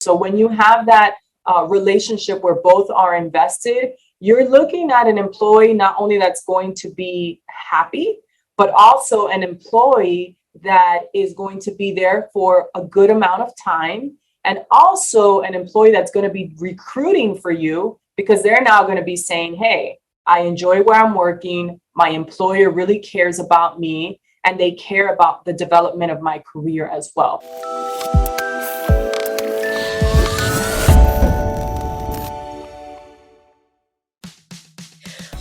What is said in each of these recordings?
So when you have that relationship where both are invested, you're looking at an employee not only that's going to be happy, but also an employee that is going to be there for a good amount of time, and also an employee that's going to be recruiting for you because they're now going to be saying, hey, I enjoy where I'm working. My employer really cares about me, and they care about the development of my career as well.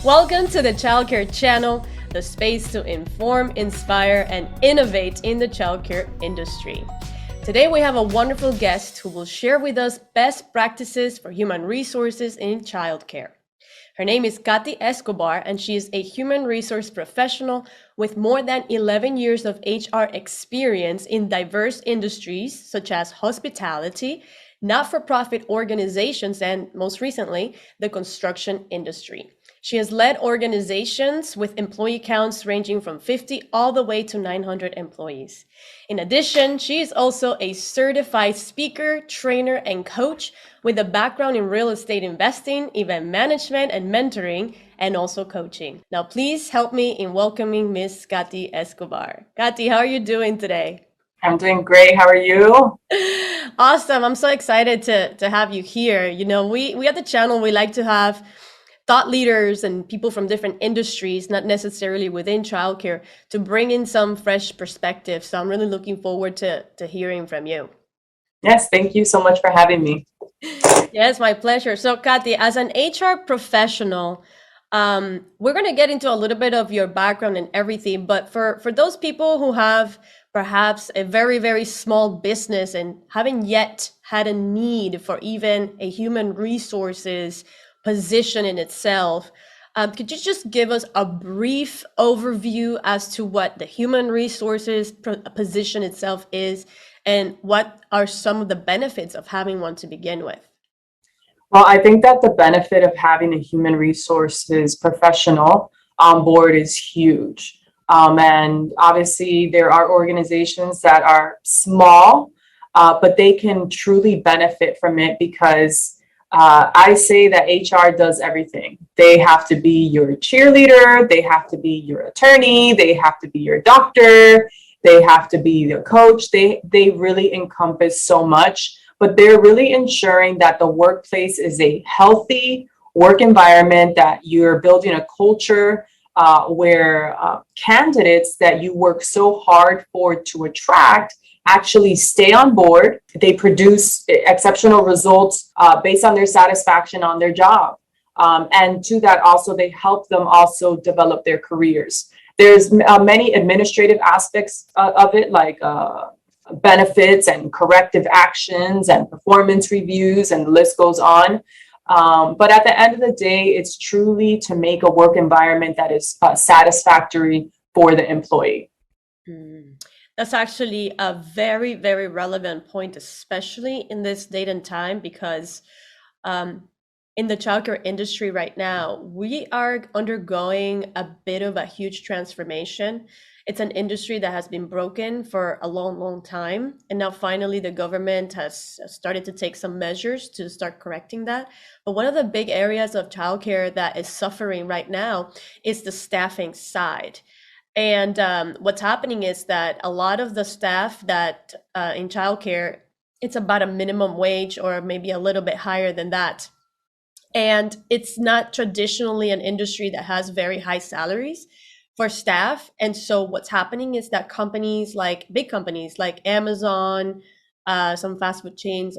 Welcome to the Childcare channel, the space to inform, inspire, and innovate in the childcare industry. Today we have a wonderful guest who will share with us best practices for human resources in childcare. Her name is Katty Escobar, and she is a human resource professional with more than 11 years of HR experience in diverse industries such as hospitality, not-for-profit organizations, and most recently, the construction industry. She has led organizations with employee counts ranging from 50 all the way to 900 employees. In addition, she is also a certified speaker, trainer, and coach with a background in real estate investing, event management, and mentoring, and also coaching. Now, please help me in welcoming Miss Katty Escobar. Katty, how are you doing today? I'm doing great. How are you? Awesome. I'm so excited to have you here. You know, we at the channel, we like to have thought leaders and people from different industries, not necessarily within childcare, to bring in some fresh perspective. So I'm really looking forward to hearing from you. Yes, thank you so much for having me. Yes, my pleasure. So Katty, as an HR professional, we're going to get into a little bit of your background and everything, but for those people who have perhaps a very, very small business and haven't yet had a need for even a human resources position in itself, could you just give us a brief overview as to what the human resources position itself is and what are some of the benefits of having one to begin with? Well, I think that the benefit of having a human resources professional on board is huge. And obviously, there are organizations that are small, but they can truly benefit from it because I say that HR does everything. They have to be your cheerleader, they have to be your attorney, they have to be your doctor, they have to be your coach. They really encompass so much, but they're really ensuring that the workplace is a healthy work environment, that you're building a culture where candidates that you work so hard for to attract actually stay on board. They produce exceptional results based on their satisfaction on their job. And to that also, they help them also develop their careers. There's many administrative aspects of it, like benefits and corrective actions and performance reviews, and the list goes on. But at the end of the day, it's truly to make a work environment that is satisfactory for the employee. That's actually a very, very relevant point, especially in this date and time, because in the childcare industry right now, we are undergoing a bit of a huge transformation. It's an industry that has been broken for a long, long time. And now finally, the government has started to take some measures to start correcting that. But one of the big areas of childcare that is suffering right now is the staffing side. And what's happening is that a lot of the staff that in childcare, it's about a minimum wage or maybe a little bit higher than that. And it's not traditionally an industry that has very high salaries for staff. And so what's happening is that companies like big companies like Amazon, some fast food chains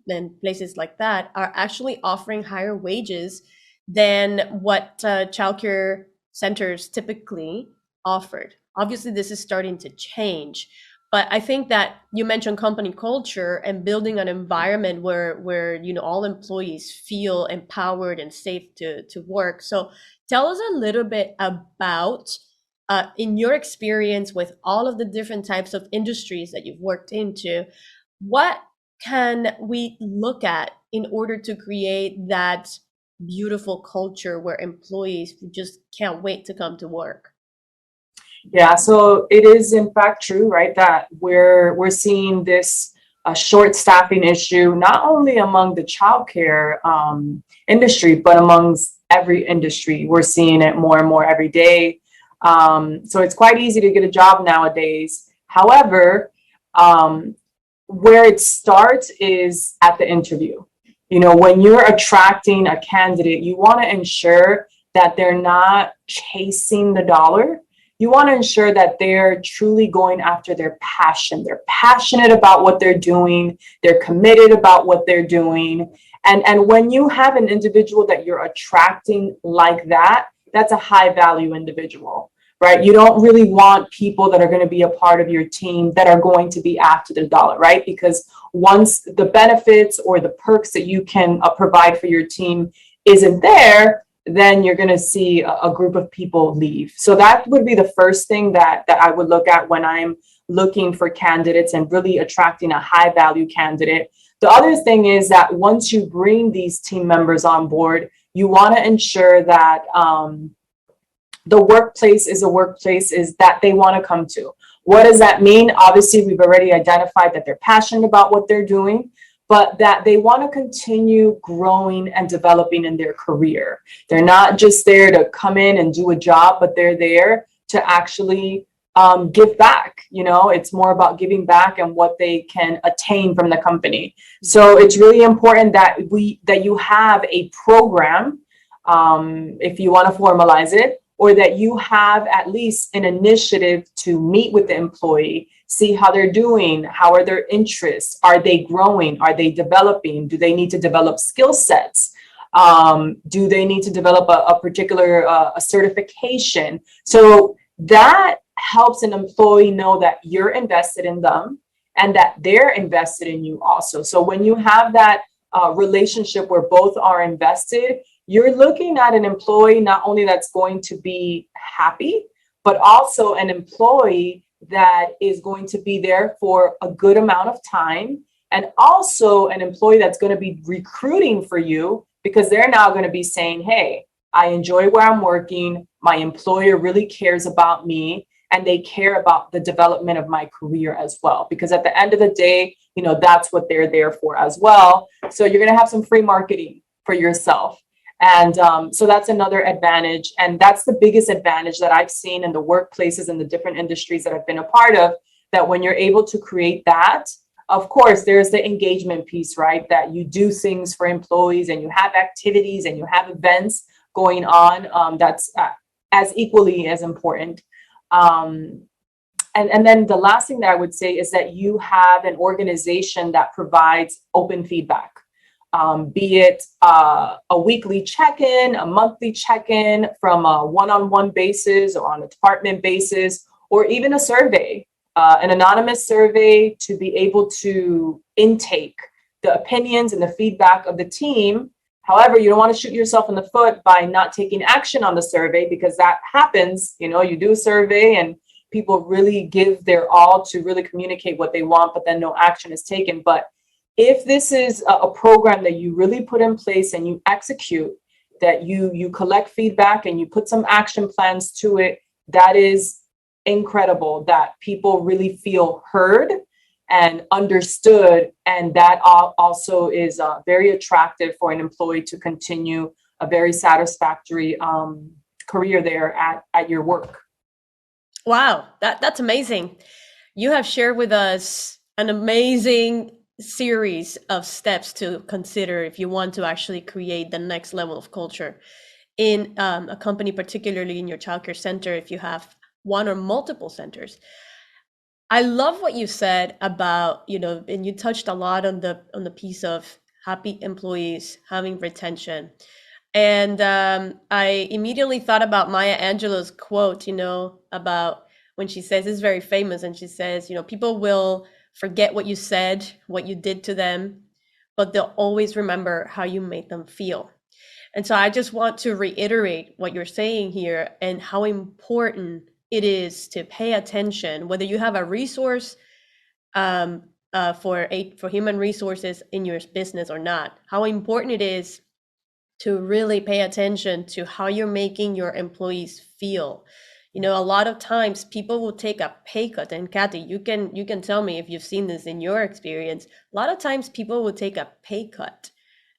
and places like that are actually offering higher wages than what childcare centers typically offered. Obviously, this is starting to change, but I think that you mentioned company culture and building an environment where you know all employees feel empowered and safe to work. So tell us a little bit about, in your experience with all of the different types of industries that you've worked into, what can we look at in order to create that beautiful culture where employees just can't wait to come to work? Yeah, so it is in fact true, right, that we're seeing this a short staffing issue, not only among the childcare industry, but amongst every industry. We're seeing it more and more every day. So it's quite easy to get a job nowadays. However, where it starts is at the interview. You know, when you're attracting a candidate, you want to ensure that they're not chasing the dollar. You want to ensure that they're truly going after their passion. They're passionate about what they're doing. They're committed about what they're doing. And when you have an individual that you're attracting like that, that's a high value individual, right? You don't really want people that are going to be a part of your team that are going to be after the dollar, right? Because once the benefits or the perks that you can provide for your team isn't there, then you're going to see a group of people leave. So that would be the first thing that I would look at when I'm looking for candidates and really attracting a high value candidate. The other thing is that once you bring these team members on board, you want to ensure that the workplace is a workplace is that they want to come to. What does that mean? Obviously, we've already identified that they're passionate about what they're doing, but that they want to continue growing and developing in their career. They're not just there to come in and do a job, but they're there to actually give back. You know, it's more about giving back and what they can attain from the company. So it's really important that you have a program, if you want to formalize it, or that you have at least an initiative to meet with the employee, see how they're doing, how are their interests, are they growing, are they developing, do they need to develop skill sets, do they need to develop a particular a certification. So that helps an employee know that you're invested in them and that they're invested in you also. So when you have that relationship where both are invested, you're looking at an employee not only that's going to be happy, but also an employee that is going to be there for a good amount of time, and also an employee that's going to be recruiting for you because they're now going to be saying, hey, I enjoy where I'm working. My employer really cares about me, and they care about the development of my career as well. Because at the end of the day, you know, that's what they're there for as well. So you're going to have some free marketing for yourself. And so that's another advantage. And that's the biggest advantage that I've seen in the workplaces and the different industries that I've been a part of, that when you're able to create that, of course, there's the engagement piece, right? That you do things for employees and you have activities and you have events going on. That's as equally as important. And then the last thing that I would say is that you have an organization that provides open feedback. Be it a weekly check-in, a monthly check-in from a one-on-one basis or on a department basis, or even a survey, an anonymous survey to be able to intake the opinions and the feedback of the team. However, you don't want to shoot yourself in the foot by not taking action on the survey, because that happens. You know, you do a survey and people really give their all to really communicate what they want, but then no action is taken. But if this is a program that you really put in place and you execute, that you collect feedback and you put some action plans to it, that is incredible, that people really feel heard and understood. And that also is very attractive for an employee to continue a very satisfactory career there at your work. Wow, that's amazing. You have shared with us an amazing series of steps to consider if you want to actually create the next level of culture in a company, particularly in your childcare center, if you have one or multiple centers. I love what you said about, you know, and you touched a lot on the piece of happy employees, having retention. And I immediately thought about Maya Angelou's quote, you know, about when she says, it's very famous, and she says, you know, people will forget what you said, what you did to them, but they'll always remember how you made them feel. And so I just want to reiterate what you're saying here and how important it is to pay attention, whether you have a resource for human resources in your business or not, how important it is to really pay attention to how you're making your employees feel. A lot of times people will take a pay cut, and Kathy, you can tell me if you've seen this in your experience. A lot of times people will take a pay cut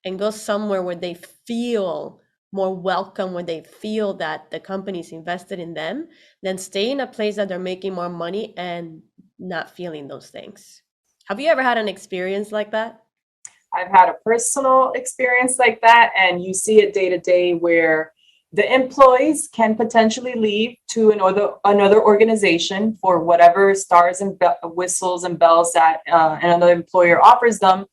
and go somewhere where they feel more welcome, where they feel that the company's invested in them, than stay in a place that they're making more money and not feeling those things. Have you ever had an experience like that? I've had a personal experience like that, and you see it day to day where the employees can potentially leave to another organization for whatever stars and whistles and bells that another employer offers them.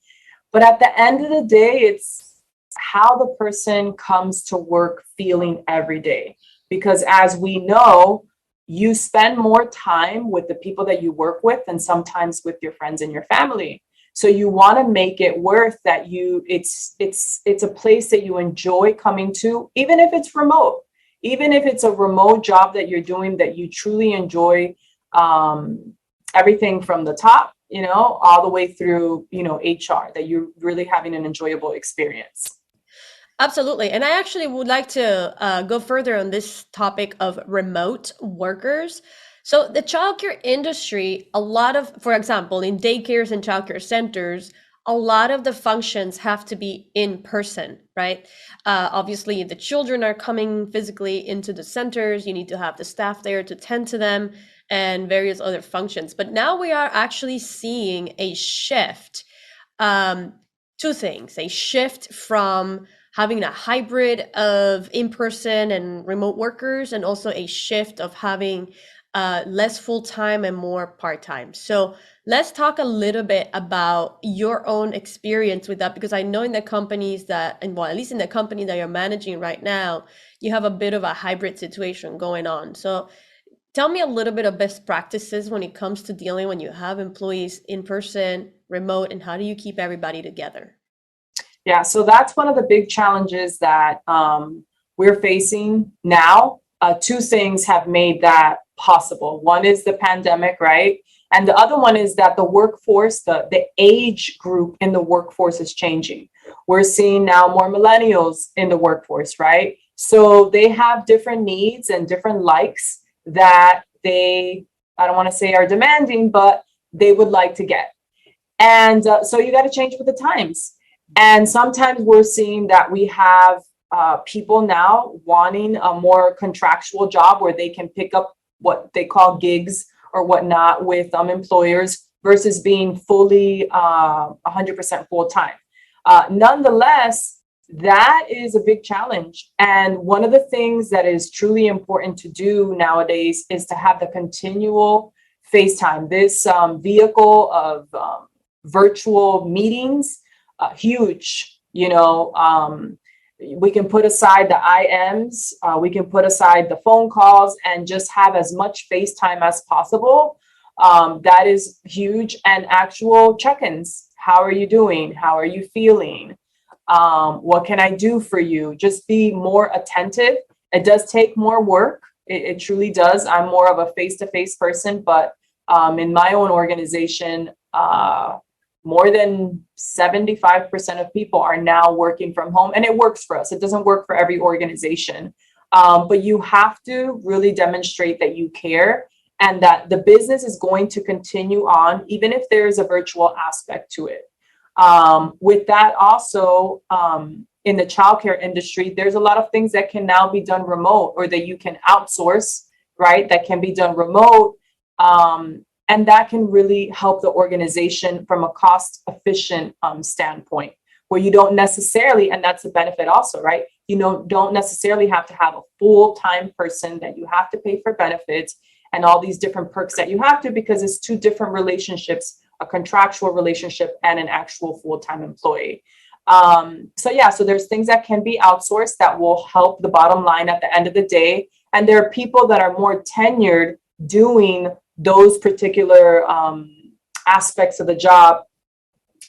But at the end of the day, it's how the person comes to work feeling every day. Because as we know, you spend more time with the people that you work with and sometimes with your friends and your family. So you want to make it worth that it's a place that you enjoy coming to, even if it's remote, even if it's a remote job that you're doing that you truly enjoy, everything from the top, all the way through, HR, that you're really having an enjoyable experience. Absolutely. And I actually would like to go further on this topic of remote workers. So, the childcare industry, a lot of, for example, in daycares and childcare centers, a lot of the functions have to be in person, right? Obviously, the children are coming physically into the centers. You need to have the staff there to tend to them and various other functions. But now we are actually seeing a shift. Two things: a shift from having a hybrid of in-person and remote workers, and also a shift of having less full-time and more part-time. So let's talk a little bit about your own experience with that, because I know in the companies that, and well, at least in the company that you're managing right now, you have a bit of a hybrid situation going on. So tell me a little bit of best practices when it comes to dealing when you have employees in person, remote, and how do you keep everybody together? Yeah, so that's one of the big challenges that we're facing now. Two things have made that possible. One is the pandemic, right? And the other one is that the workforce, the age group in the workforce is changing. We're seeing now more millennials in the workforce, right? So they have different needs and different likes that I don't want to say are demanding, but they would like to get. And so you got to change with the times. And sometimes we're seeing that we have people now wanting a more contractual job where they can pick up what they call gigs or whatnot with employers versus being fully 100% full time. Nonetheless, that is a big challenge. And one of the things that is truly important to do nowadays is to have the continual FaceTime, this vehicle of virtual meetings, huge. We can put aside the IMs, we can put aside the phone calls and just have as much FaceTime as possible. That is huge. And actual check-ins. How are you doing? How are you feeling? What can I do for you? Just be more attentive. It does take more work. It truly does. I'm more of a face-to-face person, but in my own organization, more than 75% of people are now working from home, and it works for us. It doesn't work for every organization, but you have to really demonstrate that you care and that the business is going to continue on, even if there is a virtual aspect to it. With that also, in the childcare industry, there's a lot of things that can now be done remote or that you can outsource, right? That can be done remote. And that can really help the organization from a cost efficient standpoint, where you don't necessarily, and that's a benefit also, right? Don't necessarily have to have a full-time person that you have to pay for benefits and all these different perks that you have to, because it's two different relationships, a contractual relationship and an actual full-time employee. So there's things that can be outsourced that will help the bottom line at the end of the day. And there are people that are more tenured doing those particular aspects of the job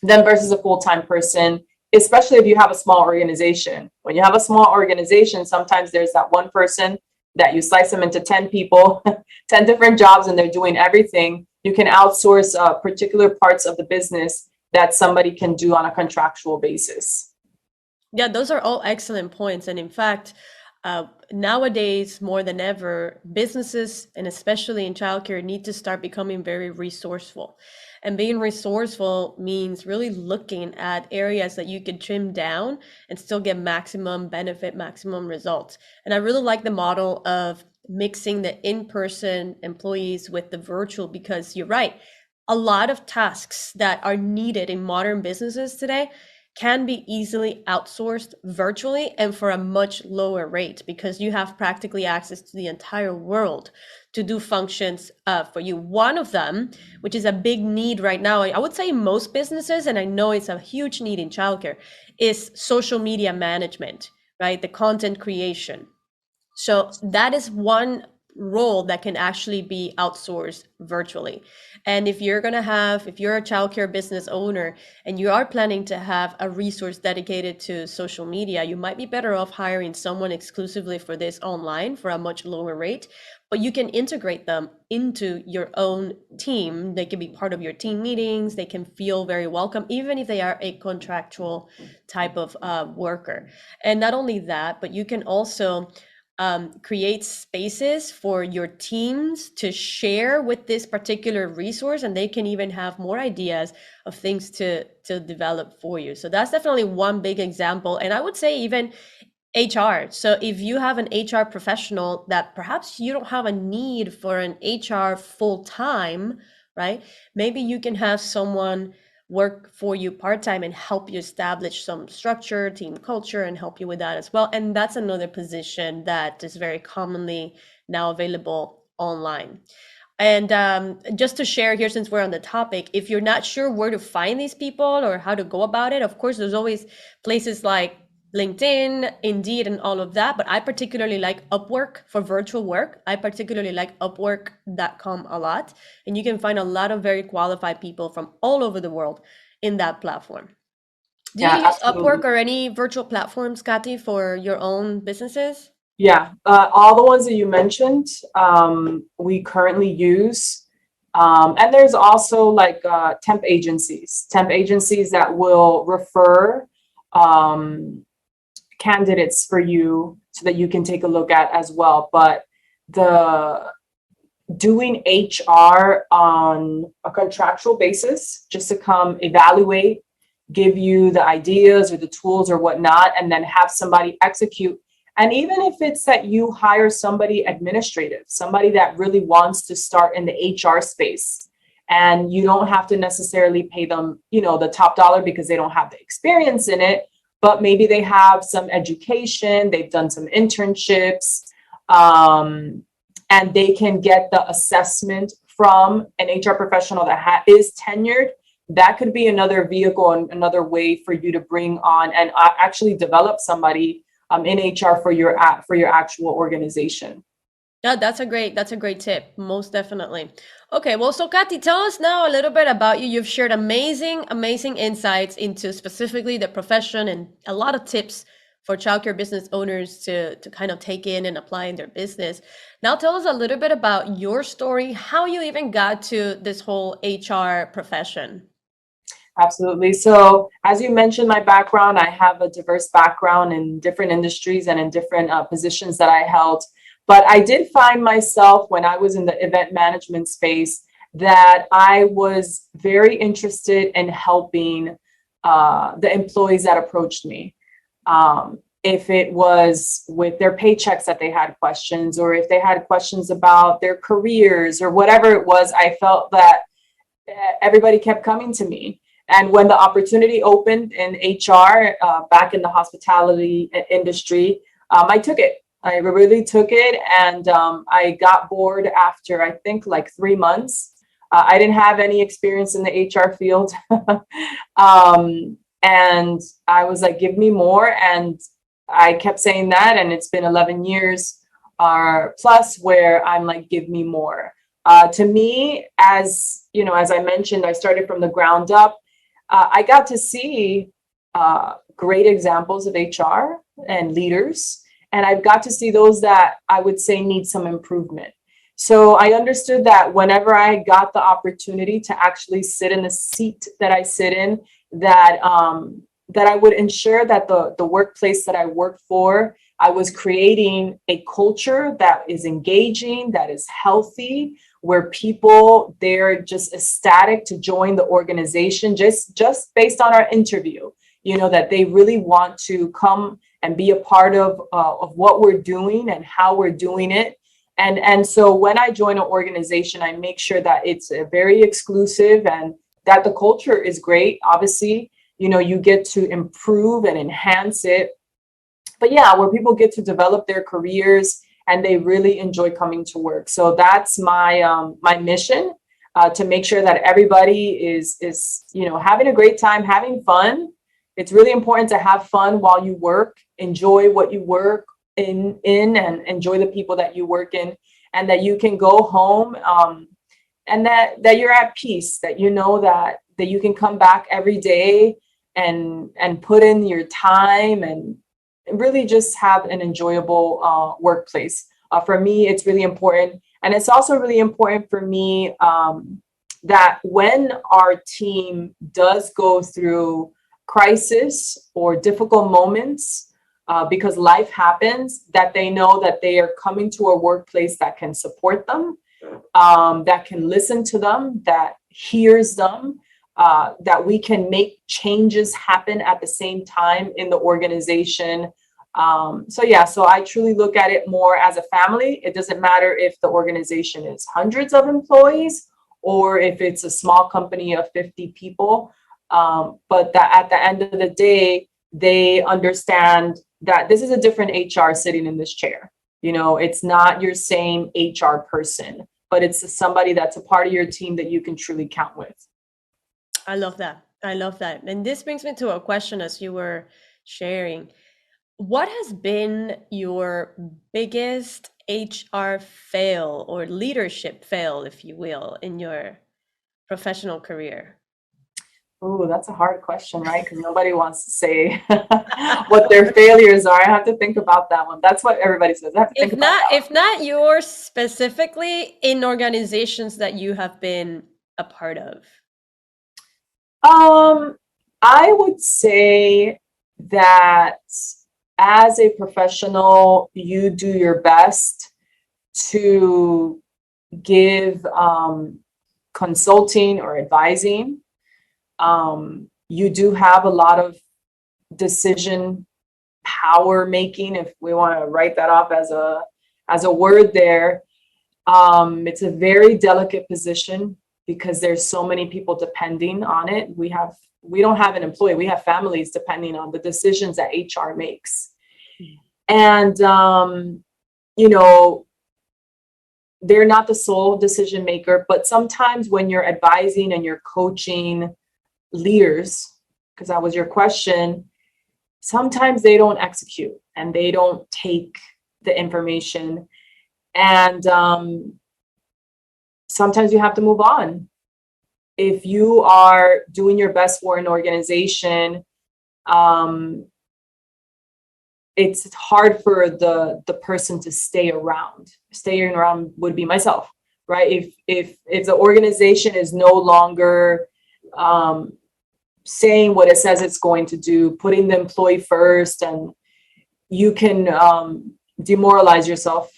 than versus a full-time person, especially if you have a small organization. When you have a small organization, sometimes there's that one person that you slice them into 10 people, 10 different jobs, and they're doing everything. You can outsource particular parts of the business that somebody can do on a contractual basis. Yeah, those are all excellent points. And in fact, Nowadays, more than ever, businesses, and especially in childcare, need to start becoming very resourceful. And being resourceful means really looking at areas that you could trim down and still get maximum benefit, maximum results. And I really like the model of mixing the in-person employees with the virtual, because you're right. A lot of tasks that are needed in modern businesses today can be easily outsourced virtually and for a much lower rate, because you have practically access to the entire world to do functions for you. One of them, which is a big need right now, I would say in most businesses, and I know it's a huge need in childcare, is social media management, right? The content creation. So that is one role that can actually be outsourced virtually. And if you're a childcare business owner and you are planning to have a resource dedicated to social media, you might be better off hiring someone exclusively for this online for a much lower rate. But you can integrate them into your own team. They can be part of your team meetings. They can feel very welcome, even if they are a contractual type of worker. And not only that, but you can also create spaces for your teams to share with this particular resource, and they can even have more ideas of things to develop for you. So that's definitely one big example. And I would say even HR. So if you have an HR professional that perhaps you don't have a need for an HR full time, right? Maybe you can have someone work for you part-time and help you establish some structure, team culture, and help you with that as well. And that's another position that is very commonly now available online. And just to share here, since we're on the topic, if you're not sure where to find these people or how to go about it, of course, there's always places like LinkedIn, Indeed, and all of that. But I particularly like Upwork for virtual work. I particularly like Upwork.com a lot. And you can find a lot of very qualified people from all over the world in that platform. Do you Yeah, use absolutely. Upwork or any virtual platforms, Katty, for your own businesses? Yeah, all the ones that you mentioned, we currently use. And there's also like temp agencies that will refer candidates for you so that you can take a look at as well. But the doing HR on a contractual basis just to come evaluate, give you the ideas or the tools or whatnot, and then have somebody execute. And even if it's that you hire somebody administrative, somebody that really wants to start in the HR space, and you don't have to necessarily pay them, the top dollar because they don't have the experience in it, but maybe they have some education, they've done some internships, and they can get the assessment from an HR professional that is tenured. That could be another vehicle and another way for you to bring on and actually develop somebody in HR for your actual organization. Yeah, that's a great tip. Most definitely. Okay, well, so Katty, tell us now a little bit about you. You've shared amazing insights into specifically the profession and a lot of tips for childcare business owners to kind of take in and apply in their business. Now tell us a little bit about your story, how you even got to this whole HR profession. Absolutely. So as you mentioned, my background, I have a diverse background in different industries and in different positions that I held. But I did find myself when I was in the event management space that I was very interested in helping the employees that approached me. If it was with their paychecks that they had questions, or if they had questions about their careers or whatever it was, I felt that everybody kept coming to me. And when the opportunity opened in HR back in the hospitality industry, I took it. I really took it. And I got bored after, I think, like 3 months. I didn't have any experience in the HR field. And I was like, give me more. And I kept saying that. And it's been 11 years plus where I'm like, give me more. To me, as you know, as I mentioned, I started from the ground up. I got to see great examples of HR and leaders, and I've got to see those that I would say need some improvement. So I understood that whenever I got the opportunity to actually sit in the seat that I sit in, that I would ensure that the workplace that I work for I was creating a culture that is engaging, that is healthy, where people, they're just ecstatic to join the organization just based on our interview, that they really want to come and be a part of what we're doing and how we're doing it. And so when I join an organization, I make sure that it's very exclusive and that the culture is great. Obviously, you get to improve and enhance it. But yeah, where people get to develop their careers and they really enjoy coming to work. So that's my mission, to make sure that everybody is having a great time, having fun. It's really important to have fun while you work, enjoy what you work in and enjoy the people that you work in, and that you can go home, and that you're at peace, that that you can come back every day and put in your time and really just have an enjoyable workplace. For me, it's really important. And it's also really important for me that when our team does go through crisis or difficult moments, because life happens, that they know that they are coming to a workplace that can support them, that can listen to them, that hears them, that we can make changes happen at the same time in the organization. So I truly look at it more as a family. It doesn't matter if the organization is hundreds of employees or if it's a small company of 50 people. But that at the end of the day, they understand that this is a different HR sitting in this chair. It's not your same HR person, but it's somebody that's a part of your team that you can truly count with. I love that. I love that. And this brings me to a question as you were sharing. What has been your biggest HR fail or leadership fail, if you will, in your professional career? Oh, that's a hard question, right? Because nobody wants to say what their failures are. I have to think about that one. That's what everybody says. I have to think about that one. If not yours specifically, in organizations that you have been a part of. I would say that as a professional, you do your best to give consulting or advising. You do have a lot of decision power making, if we want to write that off as a word there. It's a very delicate position because there's so many people depending on it. We don't have an employee, we have families depending on the decisions that HR makes. And they're not the sole decision maker, but sometimes when you're advising and you're coaching leaders, because that was your question, sometimes they don't execute and they don't take the information. And sometimes you have to move on. If you are doing your best for an organization, it's hard for the person to stay around. Staying around would be myself, right? If the organization is no longer saying what it says it's going to do, putting the employee first, and you can demoralize yourself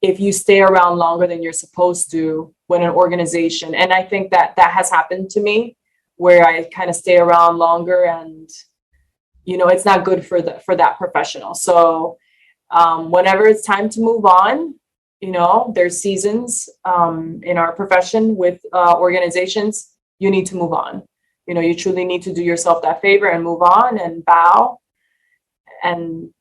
if you stay around longer than you're supposed to when an organization, and I think that has happened to me, where I kind of stay around longer, and it's not good for that professional. So whenever it's time to move on, there's seasons in our profession with organizations, you need to move on. You truly need to do yourself that favor and move on and bow and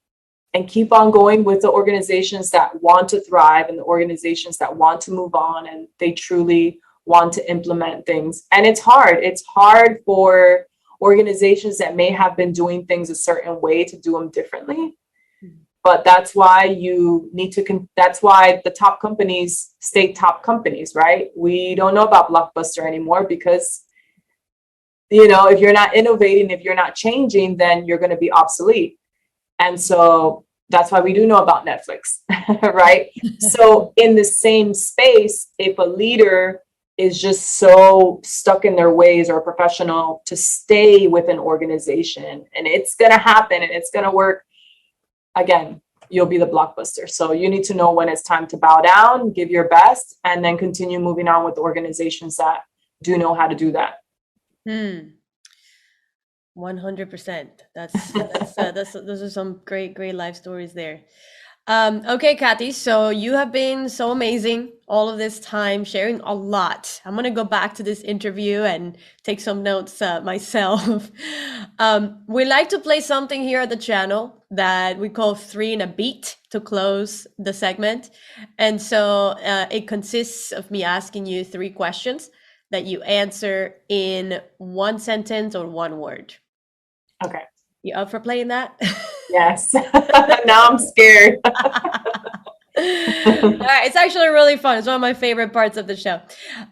keep on going with the organizations that want to thrive and the organizations that want to move on and they truly want to implement things. And it's hard. It's hard for organizations that may have been doing things a certain way to do them differently. But that's why that's why the top companies stay top companies, right? We don't know about Blockbuster anymore because, if you're not innovating, if you're not changing, then you're going to be obsolete. And so that's why we do know about Netflix, right? So in the same space, if a leader is just so stuck in their ways or a professional to stay with an organization, and it's going to happen and it's going to work, again, you'll be the blockbuster. So you need to know when it's time to bow down, give your best, and then continue moving on with organizations that do know how to do that. 100%. Those are some great life stories there. Okay, Katty, so you have been so amazing all of this time, sharing a lot. I'm going to go back to this interview and take some notes myself. We like to play something here at the channel that we call 3 in a beat to close the segment. And so it consists of me asking you 3 questions that you answer in 1 sentence or 1 word. Okay. You up for playing that? Yes. Now I'm scared. All right, it's actually really fun. It's one of my favorite parts of the show.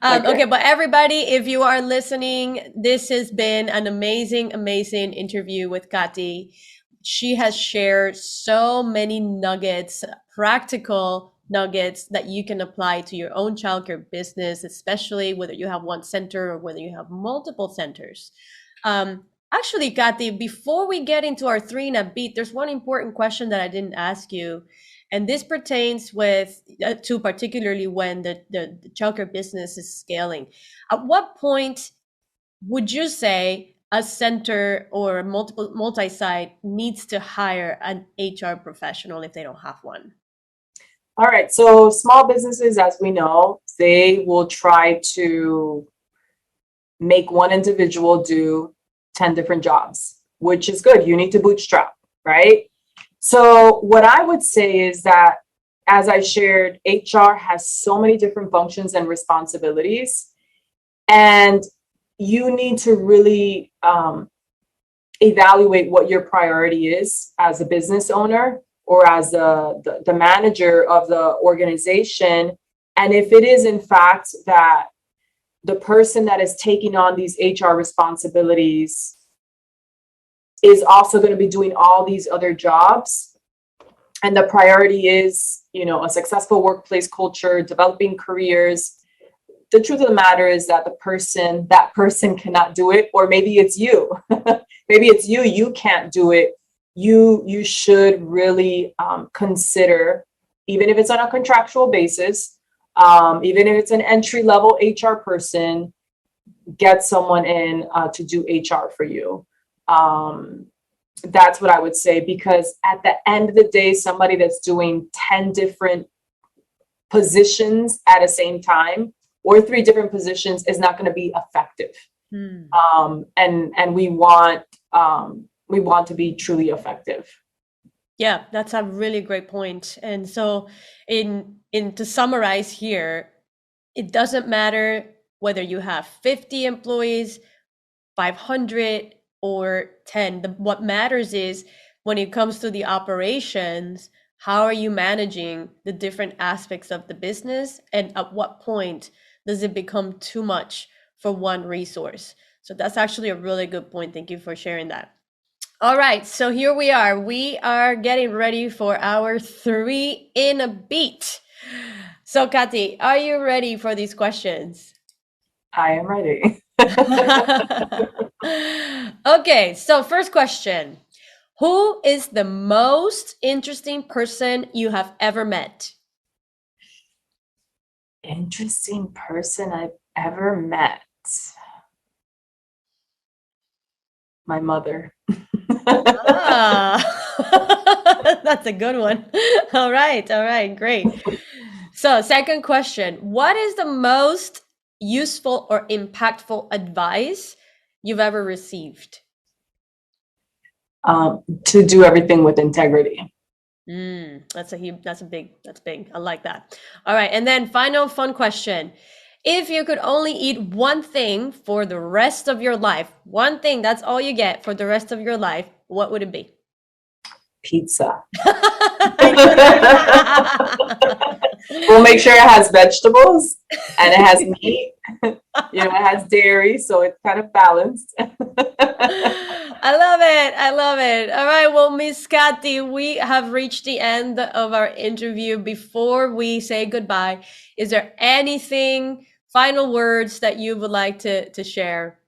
Okay, but everybody, if you are listening, this has been an amazing interview with Katty. She has shared so many nuggets, practical nuggets that you can apply to your own childcare business, especially whether you have 1 center or whether you have multiple centers. Actually, Katty, before we get into our 3 in a beat, there's one important question that I didn't ask you. And this pertains to particularly when the childcare business is scaling. At what point would you say a center or multi-site needs to hire an HR professional if they don't have one? All right. So small businesses, as we know, they will try to make one individual do 10 different jobs, which is good. You need to bootstrap, right? So what I would say is that, as I shared, HR has so many different functions and responsibilities, and you need to really evaluate what your priority is as a business owner or as the manager of the organization. And if it is, in fact, that the person that is taking on these HR responsibilities is also going to be doing all these other jobs, and the priority is, a successful workplace culture, developing careers, the truth of the matter is that that person cannot do it, or maybe it's you. Maybe it's you can't do it. You should really consider, even if it's on a contractual basis, even if it's an entry-level HR person, get someone in to do HR for you. That's what I would say, because at the end of the day, somebody that's doing 10 different positions at the same time, or 3 different positions, is not going to be effective. And we want to be truly effective. Yeah, that's a really great point. And so to summarize here, it doesn't matter whether you have 50 employees, 500 or 10. What matters is, when it comes to the operations, how are you managing the different aspects of the business, and at what point does it become too much for one resource? So that's actually a really good point. Thank you for sharing that. All right, so here we are. We are getting ready for our 3 in a beat. So Katty, are you ready for these questions? I am ready. Okay, so first question. Who is the most interesting person you have ever met? Interesting person I've ever met. My mother. That's a good one. All right, great. So second question. What is the most useful or impactful advice you've ever received? To do everything with integrity. That's big. I like that. All right, and then final fun question. If you could only eat one thing for the rest of your life, one thing, that's all you get for the rest of your life, what would it be? Pizza. We'll make sure it has vegetables and it has meat. It has dairy, so it's kind of balanced. I love it. All right, well, Miss Katty, we have reached the end of our interview. Before we say goodbye, is there anything, final words that you would like to share?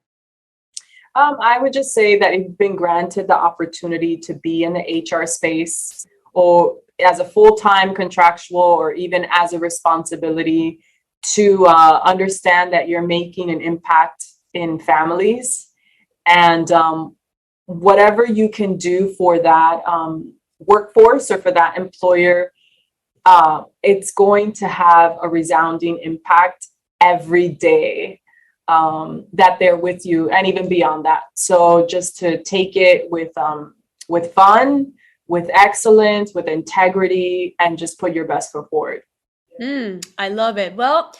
I would just say that if you've been granted the opportunity to be in the HR space, or as a full-time contractual or even as a responsibility to understand that you're making an impact in families, and whatever you can do for that workforce or for that employer, it's going to have a resounding impact every day that they're with you, and even beyond that. So just to take it with fun, with excellence, with integrity, and just put your best foot forward. I love it. Well,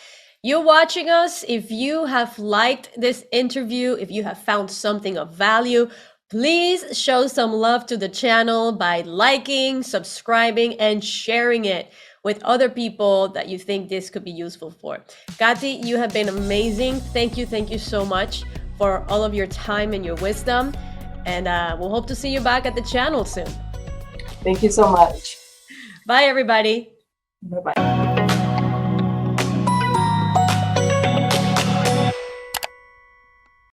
you're watching us. If you have liked this interview, if you have found something of value, please show some love to the channel by liking, subscribing, and sharing it with other people that you think this could be useful for. Katty, you have been amazing. Thank you so much for all of your time and your wisdom. And we'll hope to see you back at the channel soon. Thank you so much. Bye, everybody. Bye-bye.